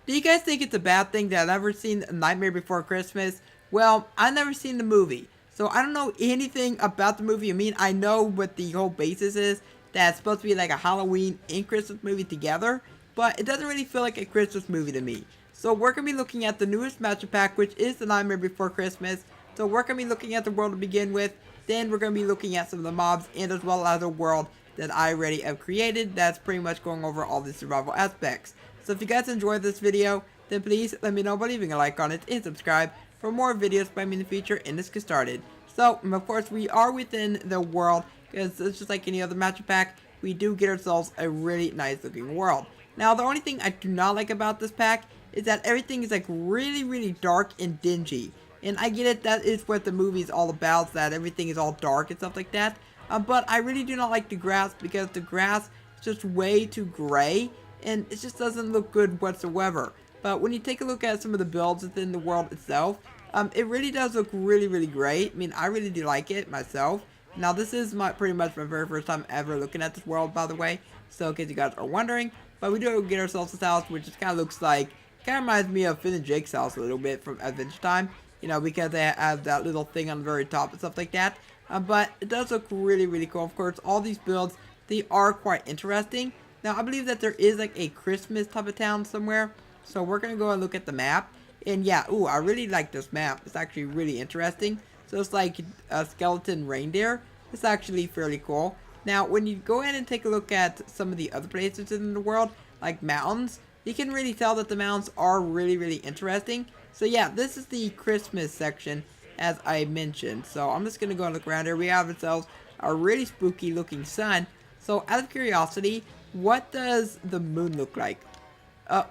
Do you guys think it's a bad thing that I've never seen Nightmare Before Christmas? Well, I've never seen the movie, so I don't know anything about the movie. I mean, I know what the whole basis is, that it's supposed to be like a Halloween and Christmas movie together, but it doesn't really feel like a Christmas movie to me. So we're going to be looking at the newest matchup pack, which is the Nightmare Before Christmas. So we're going to be looking at the world to begin with, then we're going to be looking at some of the mobs, and as well as a world that I already have created that's pretty much going over all the survival aspects. So if you guys enjoyed this video, then please let me know by leaving a like on it and subscribe for more videos by me in the future, and let's get started. So, of course, we are within the world, because it's just like any other matchup pack, we do get ourselves a really nice looking world. Now, the only thing I do not like about this pack is that everything is like really dark and dingy. And I get it, that is what the movie is all about, that everything is all dark and stuff like that. But I really do not like the grass, because the grass is just way too gray, and it just doesn't look good whatsoever. But when you take a look at some of the builds within the world itself, it really does look really great. I mean, I really do like it myself. Now, this is pretty much my very first time ever looking at this world, by the way, so in case you guys are wondering. But we do get ourselves this house, which just kind of looks like, kind of reminds me of Finn and Jake's house a little bit from Adventure Time. You know, because they have that little thing on the very top and stuff like that. But it does look really cool. Of course, all these builds, they are quite interesting. Now, I believe that there is like a Christmas type of town somewhere. So we're going to go and look at the map. And yeah, ooh, I really like this map. It's actually really interesting. So it's like a skeleton reindeer. It's actually fairly cool. Now, when you go ahead and take a look at some of the other places in the world, like mountains, you can really tell that the mountains are really interesting. So yeah, this is the Christmas section, as I mentioned. So I'm just going to go and look around here. We have ourselves a really spooky looking sun. So out of curiosity, what does the moon look like?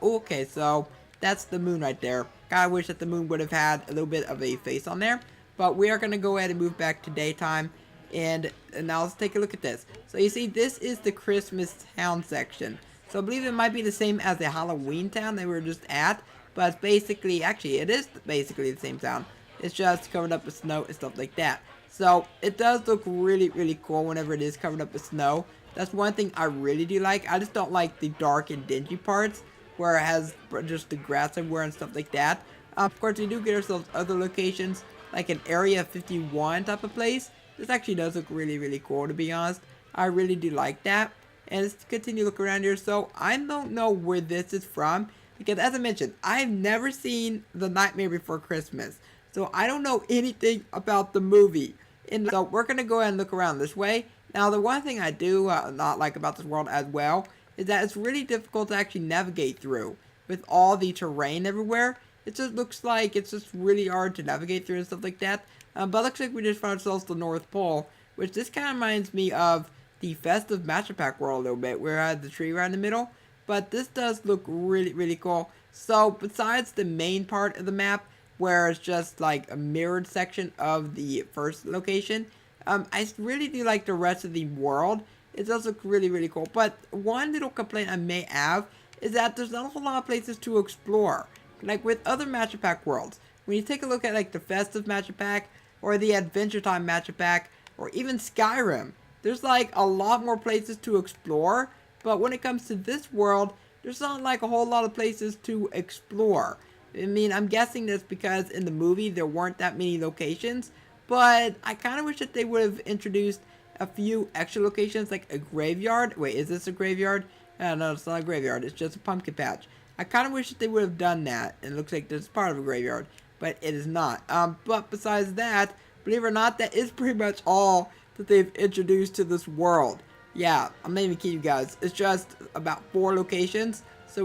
Okay, so that's the moon right there. Kinda wish that the moon would have had a little bit of a face on there. But we are going to go ahead and move back to daytime. And now let's take a look at this. So you see, this is the Christmas town section. So I believe it might be the same as the Halloween town that we were just at. But it's basically, actually it is basically the same town. It's just covered up with snow and stuff like that. So it does look really cool whenever it is covered up with snow. That's one thing I really do like. I just don't like the dark and dingy parts where it has just the grass everywhere and stuff like that. Of course, we do get ourselves other locations like an Area 51 type of place. This actually does look really cool, to be honest. I really do like that. And let's continue to look around here. So I don't know where this is from, because as I mentioned, I've never seen The Nightmare Before Christmas. So I don't know anything about the movie. And so we're going to go ahead and look around this way. Now, the one thing I do not like about this world as well is that it's really difficult to actually navigate through with all the terrain everywhere. It just looks like it's just really hard to navigate through and stuff like that. But looks like we just found ourselves the North Pole, which this kind of reminds me of the festive matchup pack world a little bit, where I had the tree right in the middle. But this does look really cool. So besides the main part of the map, where it's just like a mirrored section of the first location, I really do like the rest of the world. It does look really cool. But one little complaint I may have is that there's not a whole lot of places to explore. Like with other matchup pack worlds, when you take a look at like the festive matchup pack, or the Adventure Time matchup pack, or even Skyrim, there's like a lot more places to explore. But when it comes to this world, there's not like a whole lot of places to explore. I mean, I'm guessing that's because in the movie there weren't that many locations. But I kind of wish that they would have introduced a few extra locations, like a graveyard. Wait, is this a graveyard? No, it's not a graveyard. It's just a pumpkin patch. I kind of wish that they would have done that. And it looks like this is part of a graveyard, but it is not. But besides that, believe it or not, that is pretty much all that they've introduced to this world. Yeah, I'm not even kidding you guys. It's just about 4 locations. So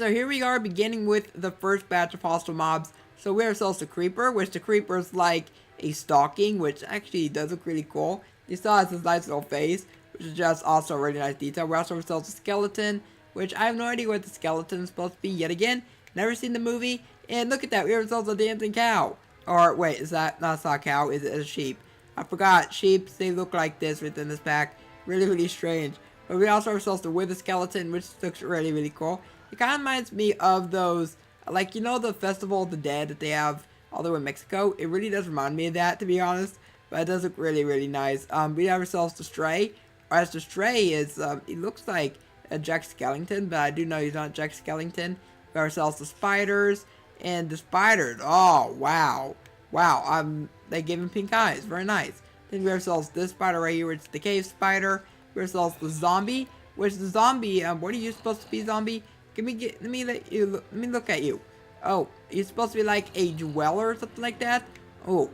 here we are, beginning with the first batch of hostile mobs. So we have ourselves the creeper, which the creeper is like a stalking, which actually does look really cool. You saw has this nice little face, which is just also a really nice detail. We also have ourselves a skeleton, which I have no idea what the skeleton is supposed to be yet again. Never seen the movie. And look at that, we have ourselves a dancing cow. Or wait, is that not a cow? Is it a sheep? I forgot. Sheep, they look like this within this pack. Really strange. But we also have ourselves the wither skeleton, which looks really cool. It kind of reminds me of those, like, you know, the Festival of the Dead that they have all the way in Mexico. It really does remind me of that, to be honest. But it does look really nice. We have ourselves the Stray. As the Stray is, it looks like a Jack Skellington, but I do know he's not Jack Skellington. We have ourselves the spiders. And the spiders, oh, wow. Wow, they give him pink eyes. Very nice. Then we have ourselves this spider right here, which is the cave spider. We have ourselves the zombie, which the zombie, what are you supposed to be, zombie? Let me look at you. Oh, you're supposed to be like a dweller or something like that? Oh,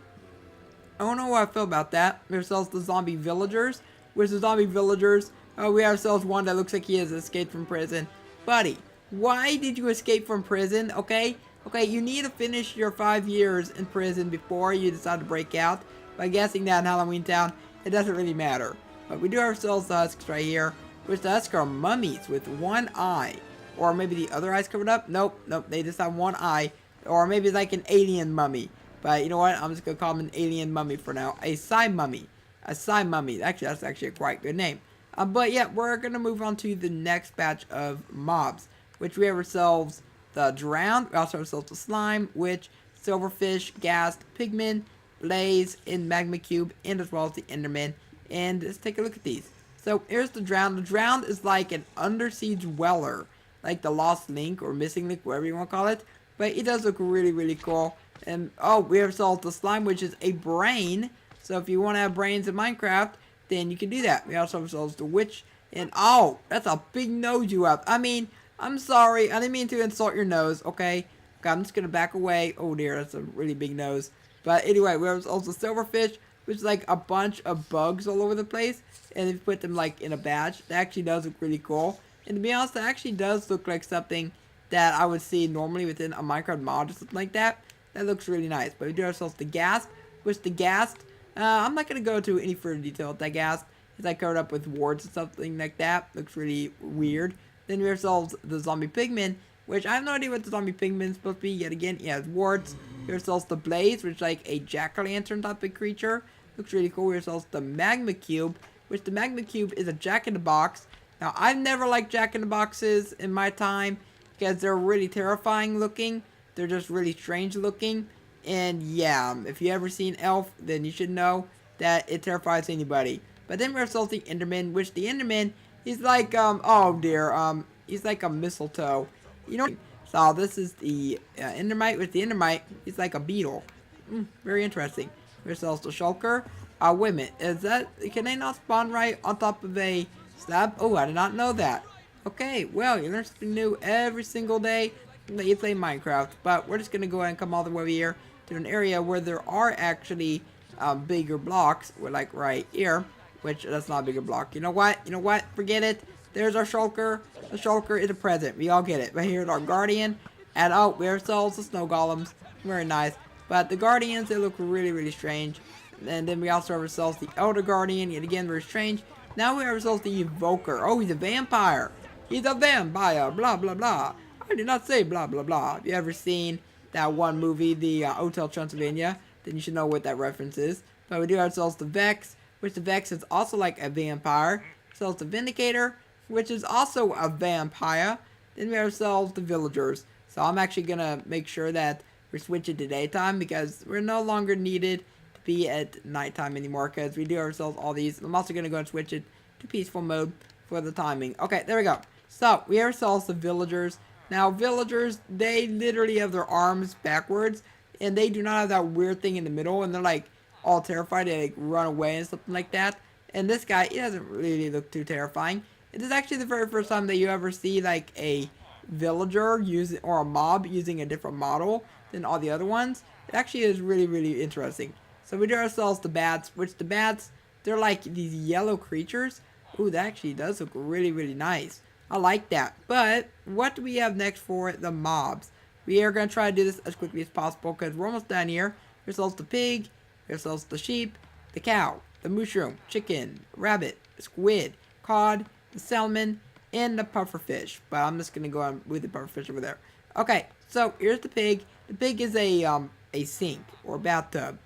I don't know what I feel about that. We have ourselves the zombie villagers. Which the zombie villagers, we have ourselves one that looks like he has escaped from prison. Buddy, why did you escape from prison, okay? Okay, you need to finish your 5 years in prison before you decide to break out. By guessing that in Halloween Town, it doesn't really matter. But we do have ourselves the husks right here, which the husks are mummies with one eye. Or maybe the other eye's covered up? Nope, they just have one eye. Or maybe it's like an alien mummy. But you know what? I'm just going to call him an alien mummy for now. A Psy mummy. A Psy mummy. Actually, that's actually a quite good name. But yeah, we're going to move on to the next batch of mobs. Which we have ourselves the drowned. We also have ourselves the slime, witch, silverfish, ghast, pigman, blaze, and magma cube, and as well as the enderman. And let's take a look at these. So here's the drowned. The drowned is like an undersea dweller. Like the lost link or missing link, whatever you want to call it. But it does look really, really cool. And oh, we have ourselves the slime, which is a brain. So if you want to have brains in Minecraft, then you can do that. We also have ourselves the witch. And oh, that's a big nose you have. I mean, I'm sorry. I didn't mean to insult your nose, okay? Okay, I'm just going to back away. Oh dear, that's a really big nose. But anyway, we have also silverfish, which is like a bunch of bugs all over the place. And if you put them like in a batch, that actually does look really cool. And to be honest, that actually does look like something that I would see normally within a Minecraft mod or something like that. That looks really nice. But we do ourselves the ghast, which the ghast, I'm not going to go into any further detail with that ghast. It's like covered up with warts or something like that. Looks really weird. Then we have ourselves the zombie pigman, which I have no idea what the zombie pigman is supposed to be yet again. Yeah, it's warts. We have ourselves the blaze, which is like a jack-o'-lantern type of creature. Looks really cool. We have ourselves the magma cube, which the magma cube is a jack-in-the-box. Now, I've never liked jack-in-the-boxes in my time because they're really terrifying looking. They're just really strange looking. And yeah, if you ever seen Elf, then you should know that it terrifies anybody. But then we have ourselves the Enderman, which the Enderman is like, oh dear, he's like a mistletoe. You know, so this is the Endermite, with the Endermite, he's like a beetle. Very interesting. We have ourselves the Shulker. Wait a minute, is that, can they not spawn right on top of a slab? Oh, I did not know that. Okay, well, you learn something new every single day that you play Minecraft. But we're just going to go ahead and come all the way over here to an area where there are actually bigger blocks. We're like right here, which that's not a bigger block. You know what? Forget it. There's our Shulker. The Shulker is a present. We all get it. But here's our Guardian. And oh, we have ourselves the Snow Golems. Very nice. But the Guardians, they look really, really strange. And then we also have ourselves the Elder Guardian. Yet again, very strange. Now we have ourselves the Evoker. Oh, he's a vampire. He's a vampire. Blah, blah, blah. I did not say blah, blah, blah. If you ever seen that one movie, the Hotel Transylvania, then you should know what that reference is. But we do have ourselves the Vex, which the Vex is also like a vampire. Ourselves the Vindicator, which is also a vampire. Then we have ourselves the Villagers. So I'm actually going to make sure that we're switching to daytime because we're no longer needed to be at nighttime anymore because we do ourselves all these. I'm also going to go and switch it to peaceful mode for the timing. Okay, there we go. So we have ourselves the Villagers. Now, villagers, they literally have their arms backwards, and they do not have that weird thing in the middle, and they're, like, all terrified. They, like, run away and something like that. And this guy, he doesn't really look too terrifying. It is actually the very first time that you ever see, like, a villager using, or a mob using a different model than all the other ones. It actually is really, really interesting. So we do ourselves the bats, which the bats, they're, like, these yellow creatures. Ooh, that actually does look really, really nice. I like that. But what do we have next for the mobs? We are going to try to do this as quickly as possible because we're almost done here. Here's also the pig. Here's also the sheep, the cow, the mushroom, chicken, rabbit, squid, cod, the salmon, and the pufferfish. But I'm just going to go on with the pufferfish over there. Okay, so here's the pig. The pig is a sink or bathtub.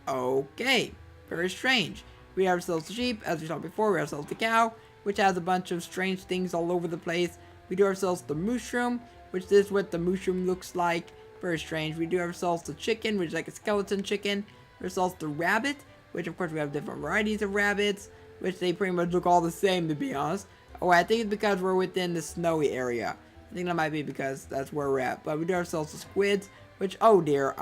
Okay, very strange. We have ourselves the sheep, as we saw before. We have ourselves the cow, which has a bunch of strange things all over the place. We do ourselves the mushroom, which is what the mushroom looks like. Very strange. We do ourselves the chicken, which is like a skeleton chicken. We have ourselves the rabbit, which of course we have different varieties of rabbits, which they pretty much look all the same, to be honest. Oh, I think it's because we're within the snowy area. I think that might be because that's where we're at. But we do ourselves the squids, which, oh dear,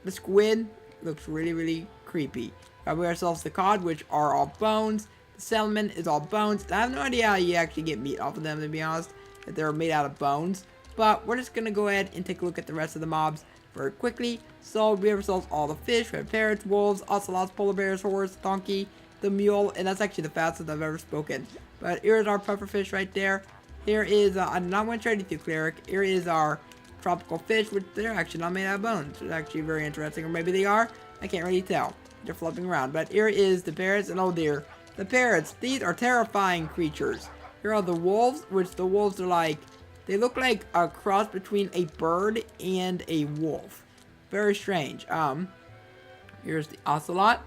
the squid looks really, really creepy. We have ourselves the cod, which are all bones. The salmon is all bones. I have no idea how you actually get meat off of them, to be honest, if they're made out of bones. But we're just going to go ahead and take a look at the rest of the mobs very quickly. So we have ourselves all the fish. We have parrots, wolves, ocelots, polar bears, horse, donkey, the mule, and that's actually the fastest I've ever spoken. But here's our pufferfish right there. Here is, I do not want to trade with you, cleric. Here is our tropical fish, which they're actually not made out of bones. It's actually very interesting, or maybe they are. I can't really tell. They're floating around. But here is the parrots, and oh dear, the parrots. These are terrifying creatures. Here are the wolves, which the wolves are like, they look like a cross between a bird and a wolf. Very strange. Here's the ocelot,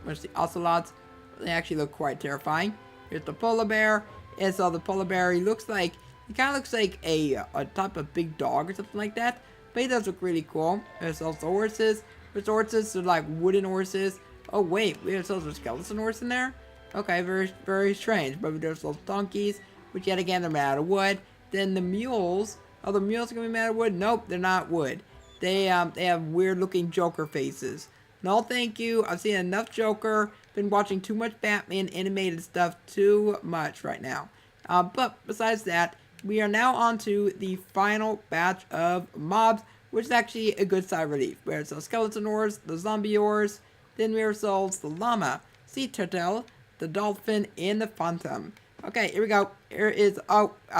which the ocelots, they actually look quite terrifying. Here's the polar bear. And so the polar bear, he kind of looks like a type of big dog or something like that. But he does look really cool. There's also horses. There's horses, they're like wooden horses. Oh wait, we have also a skeleton horse in there? Okay, very, very strange. But there's those donkeys, which yet again, they're made out of wood. Then the mules, oh, the mules are going to be made out of wood? Nope, they're not wood. They have weird looking Joker faces. No thank you, I've seen enough Joker. Been watching too much Batman animated stuff too much right now. But besides that, we are now on to the final batch of mobs, which is actually a good side relief. We have the skeleton horse, the zombie horse, then we have ourselves the llama, sea turtle, the dolphin, and the phantom. Okay, here we go. Here is,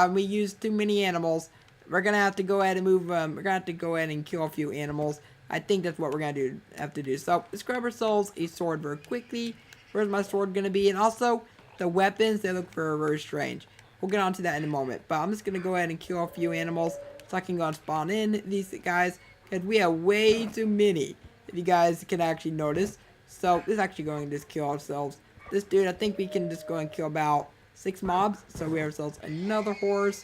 we used too many animals. We're gonna have to go ahead and move, we're gonna have to go ahead and kill a few animals. I think that's what we're gonna have to do. So, let's grab ourselves a sword very quickly. Where's my sword gonna be? And also, the weapons, they look very, very strange. We'll get onto that in a moment. But I'm just gonna go ahead and kill a few animals so I can go and spawn in these guys. Because we have way too many, if you guys can actually notice. So, this is actually going to just kill ourselves. This dude, I think we can just go and kill about 6 mobs. So, we have ourselves another horse,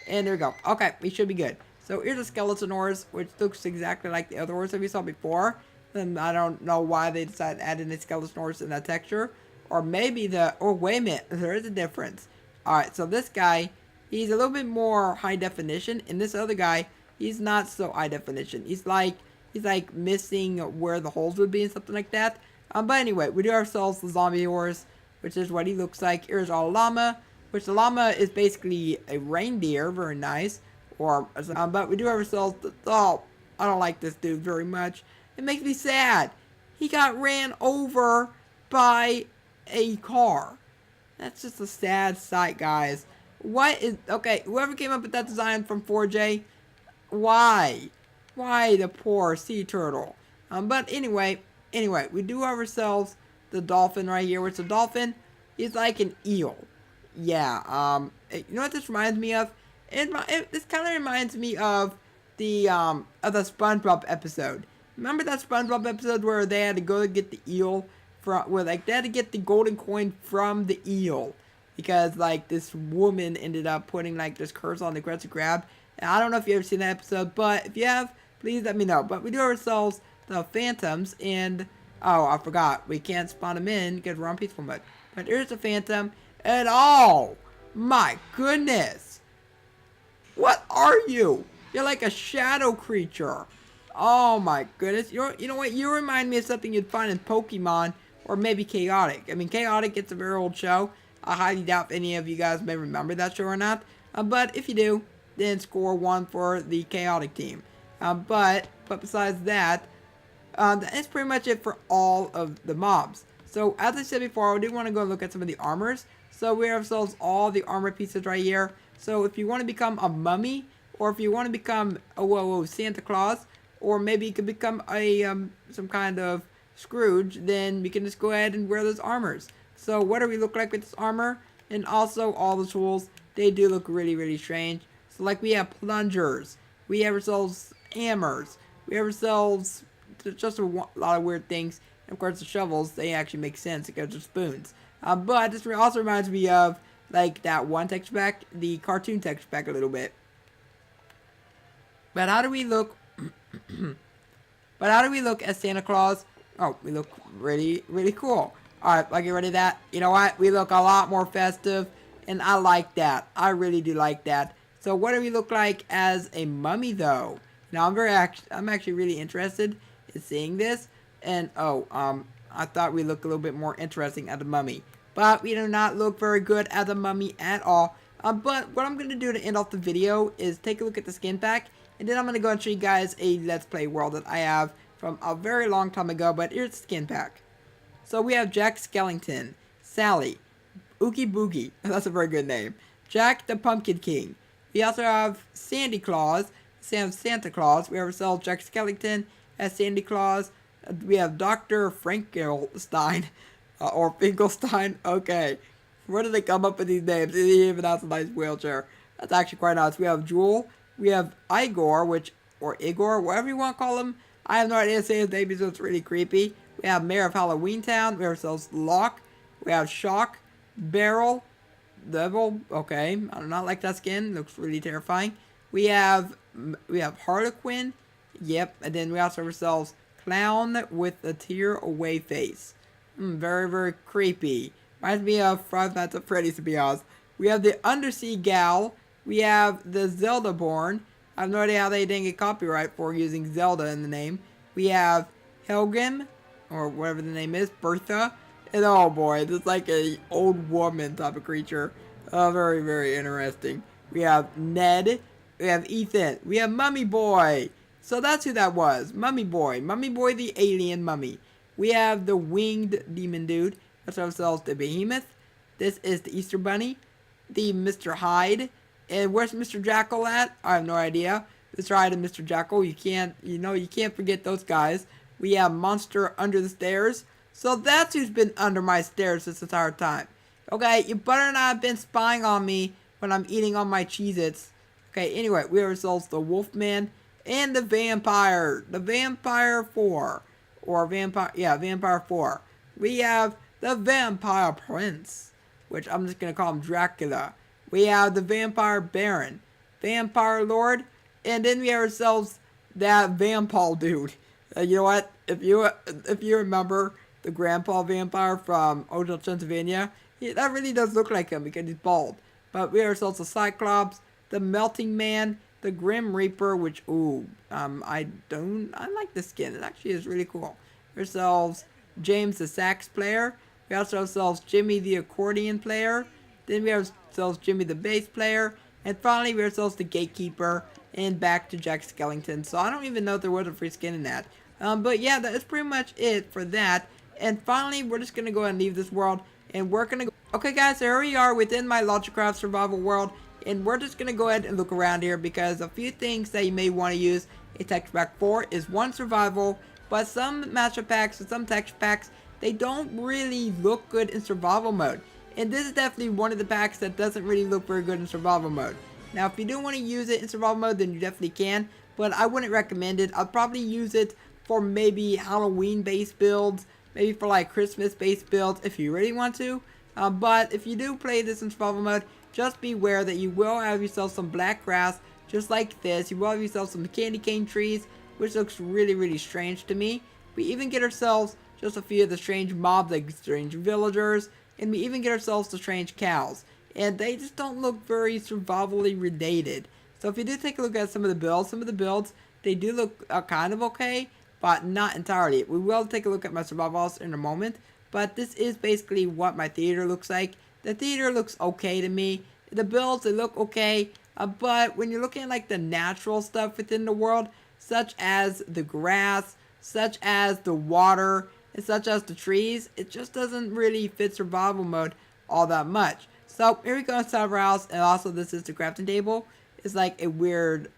and there we go. Okay, we should be good. So here's a skeleton horse, which looks exactly like the other horse that we saw before. And I don't know why they decided to add in a skeleton horse in that texture. Or maybe wait a minute, there is a difference. Alright, so this guy, he's a little bit more high definition. And this other guy, he's not so high definition. He's like missing where the holes would be and something like that. But anyway, we do ourselves the zombie horse, which is what he looks like. Here's our llama, which the llama is basically a reindeer, very nice. But we do have ourselves I don't like this dude very much. It makes me sad. He got ran over by a car. That's just a sad sight, guys. Okay, whoever came up with that design from 4J, why? Why the poor sea turtle? But anyway, we do have ourselves the dolphin right here, which the dolphin is like an eel. Yeah, you know what this reminds me of? This kind of reminds me of the SpongeBob episode. Remember that SpongeBob episode where they had to go get the eel they had to get the golden coin from the eel because like this woman ended up putting like this curse on the Krusty Krab. And I don't know if you've ever seen that episode, but if you have, please let me know. But we do ourselves the phantoms, and oh, I forgot, we can't spawn them in because we're on peaceful mode. But here's the phantom, and oh my goodness. What are you? You're like a shadow creature. Oh my goodness. You know what? You remind me of something you'd find in Pokemon or maybe Chaotic. I mean, Chaotic, it's a very old show. I highly doubt if any of you guys may remember that show or not. But if you do, then score 1 for the Chaotic team. But besides that, that's pretty much it for all of the mobs. So as I said before, I do want to go look at some of the armors. So we have ourselves all the armor pieces right here. So if you want to become a mummy, or if you want to become Santa Claus, or maybe you could become a some kind of Scrooge, then we can just go ahead and wear those armors. So what do we look like with this armor? And also all the tools, they do look really, really strange. So like we have plungers, we have ourselves hammers, we have ourselves just a lot of weird things. And of course the shovels, they actually make sense because they're spoons. But this also reminds me of like that one texture pack, the cartoon texture pack a little bit. But how do we look? But how do we look as Santa Claus? Oh, we look really, really cool. Alright, I'll get rid of that. You know what? We look a lot more festive and I like that. I really do like that. So what do we look like as a mummy though? Now I'm actually really interested in seeing this, and I thought we look a little bit more interesting as a mummy, but we do not look very good as a mummy at all. But what I'm gonna do to end off the video is take a look at the skin pack, and then I'm gonna go and show you guys a Let's Play world that I have from a very long time ago. But here's the skin pack. So we have Jack Skellington, Sally, Oogie Boogie, that's a very good name, Jack the Pumpkin King. We also have Sandy Claus, Santa Claus. We have ourselves Jack Skellington as Sandy Claus. We have Dr. Frankenstein, or Finkelstein. Okay, where did they come up with these names? He even has a nice wheelchair. That's actually quite nice. We have Jewel. We have Igor, or Igor, whatever you want to call him. I have no idea to say his name, so it's really creepy. We have Mayor of Halloween Town. We have ourselves Locke. We have Shock, Barrel, Devil. Okay, I do not like that skin. Looks really terrifying. We have Harlequin. Yep, and then we also have ourselves Clown with a tear away face. Very, very creepy. Reminds me of Five Nights at Freddy's, to be honest. We have the Undersea Gal. We have the Zelda Born. I have no idea how they didn't get copyright for using Zelda in the name. We have Helgen, or whatever the name is, Bertha. And oh boy, this is like a old woman type of creature. Very, very interesting. We have Ned. We have Ethan. We have Mummy Boy. So that's who that was. Mummy Boy. Mummy Boy the alien mummy. We have the winged demon dude. That's ourselves the Behemoth. This is the Easter Bunny. The Mr. Hyde. And where's Mr. Jackal at? I have no idea. Mr. Hyde and Mr. Jackal. You can't forget those guys. We have Monster Under the Stairs. So that's who's been under my stairs this entire time. Okay, you better not have been spying on me when I'm eating on my Cheez-Its. Okay, anyway, we have ourselves the Wolfman and the Vampire. The Vampire 4. Vampire 4. We have the Vampire Prince, which I'm just going to call him Dracula. We have the Vampire Baron, Vampire Lord, and then we have ourselves that Vampire dude. You know what? If you remember the Grandpa Vampire from Hotel Transylvania, that really does look like him because he's bald. But we have ourselves the Cyclops, the Melting Man, the Grim Reaper, which I like the skin. It actually is really cool. We have ourselves James the sax player. We also have ourselves Jimmy the accordion player. Then we have ourselves Jimmy the bass player. And finally we have ourselves the gatekeeper. And back to Jack Skellington. So I don't even know if there was a free skin in that. But yeah, that is pretty much it for that. And finally, we're just going to go ahead and leave this world. And we're going to go... Okay guys, so here we are within my Logicraft survival world. And we're just going to go ahead and look around here. Because a few things that you may want to use a texture pack for is one, survival. But some matchup packs and some texture packs, they don't really look good in survival mode. And this is definitely one of the packs that doesn't really look very good in survival mode. Now, if you do want to use it in survival mode, then you definitely can. But I wouldn't recommend it. I'll probably use it for maybe Halloween-based builds. Maybe for like Christmas-based builds if you really want to. But if you do play this in survival mode, just beware that you will have yourself some black grass. Just like this. You will have yourself some candy cane trees. Which looks really, really strange to me. We even get ourselves just a few of the strange mobs, like strange villagers. And we even get ourselves the strange cows. And they just don't look very survivally related. So if you do take a look at some of the builds, they do look kind of okay, but not entirely. We will take a look at my survival house in a moment, but this is basically what my theater looks like. The theater looks okay to me. The builds, they look okay, but when you're looking at like the natural stuff within the world, such as the grass, such as the water, and such as the trees, it just doesn't really fit survival mode all that much. So here we go inside of our house, and also this is the crafting table. It's like a weird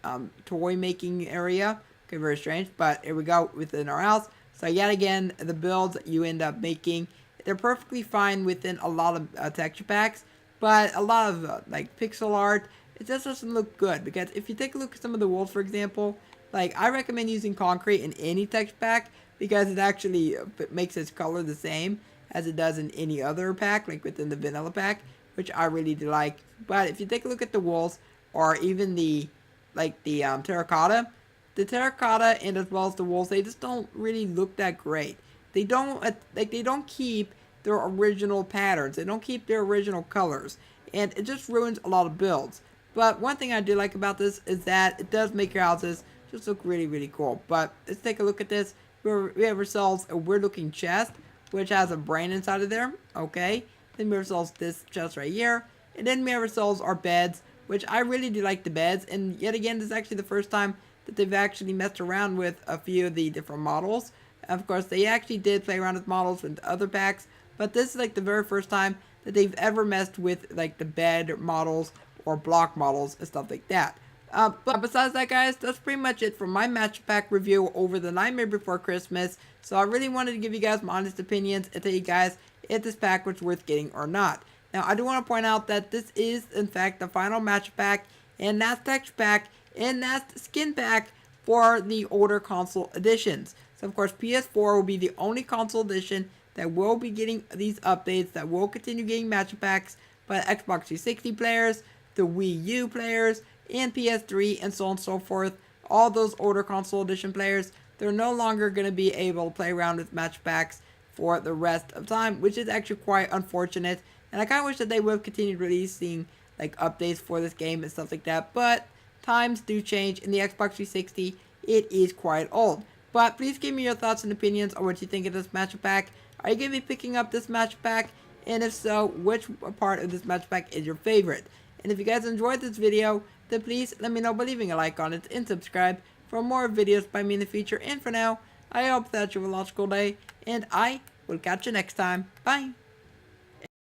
toy making area. Okay, very strange, but here we go within our house. So yet again, the builds that you end up making, they're perfectly fine within a lot of texture packs, but a lot of like pixel art, it just doesn't look good. Because if you take a look at some of the wolves, for example, like I recommend using concrete in any texture pack because it actually makes its color the same as it does in any other pack, like within the vanilla pack, which I really do like. But if you take a look at the wolves, or even the terracotta, the terracotta and as well as the wolves, they just don't really look that great. They don't keep their original patterns. They don't keep their original colors. and it just ruins a lot of builds. But one thing I do like about this is that it does make your houses just look really, really cool. But let's take a look at this. We have ourselves a weird looking chest, which has a brain inside of there. Okay. Then we have ourselves this chest right here. And then we have ourselves our beds, which I really do like the beds. And yet again, this is actually the first time that they've actually messed around with a few of the different models. Of course, they actually did play around with models with other packs, but this is like the very first time that they've ever messed with like the bed models or block models and stuff like that. But besides that, guys, that's pretty much it for my match pack review over the Nightmare Before Christmas. So I really wanted to give you guys my honest opinions and tell you guys if this pack was worth getting or not. Now, I do want to point out that this is, in fact, the final match pack, and that's texture pack, and that's skin pack for the older console editions. So, of course, PS4 will be the only console edition that will be getting these updates, that will continue getting match packs, but Xbox 360 players, the Wii U players, and PS3, and so on and so forth, all those older console edition players, they're no longer going to be able to play around with match packs for the rest of time, which is actually quite unfortunate. And I kind of wish that they would have continued releasing like updates for this game and stuff like that. But times do change. In the Xbox 360, it is quite old. But please give me your thoughts and opinions on what you think of this match pack. Are you going to be picking up this match pack? And if so, which part of this match pack is your favorite? And if you guys enjoyed this video, then please let me know by leaving a like on it and subscribe for more videos by me in the future. And for now, I hope that you have a logical day, and I will catch you next time. Bye!